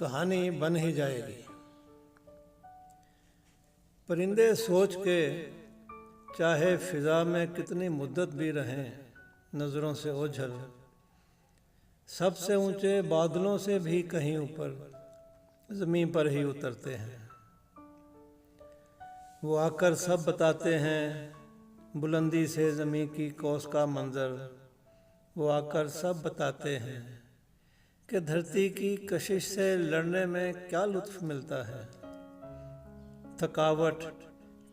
कहानी बन ही जाएगी। परिंदे सोच के चाहे फिजा में कितनी मुद्दत भी रहें नज़रों से ओझल, सबसे ऊंचे बादलों से भी कहीं ऊपर ज़मीन पर ही उतरते हैं। वो आकर सब बताते हैं बुलंदी से ज़मीन की कौस का मंज़र। वो आकर सब बताते हैं कि धरती की कशिश से लड़ने में क्या लुत्फ़ मिलता है। थकावट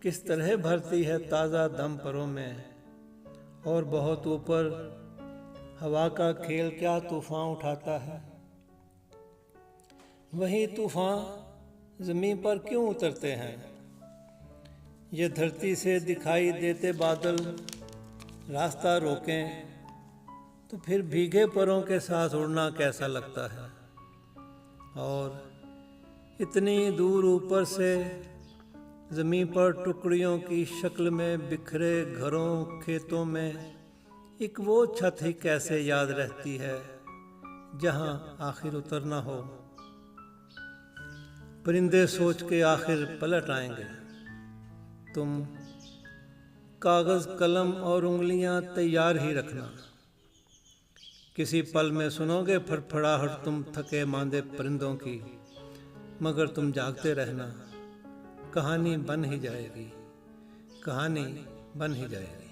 किस तरह भरती है ताज़ा दम परों में, और बहुत ऊपर हवा का खेल क्या तूफ़ान उठाता है। वही तूफ़ान ज़मीन पर क्यों उतरते हैं। ये धरती से दिखाई देते बादल रास्ता रोकें तो फिर भीगे परों के साथ उड़ना कैसा लगता है। और इतनी दूर ऊपर से ज़मीन पर टुकड़ियों की शक्ल में बिखरे घरों खेतों में एक वो छत ही कैसे याद रहती है जहाँ आखिर उतरना हो। परिंदे सोच के आखिर पलट आएंगे। तुम कागज़ कलम और उंगलियां तैयार ही रखना। किसी पल में सुनोगे फड़फड़ाहट तुम थके मांदे परिंदों की, मगर तुम जागते रहना। कहानी बन ही जाएगी, कहानी बन ही जाएगी।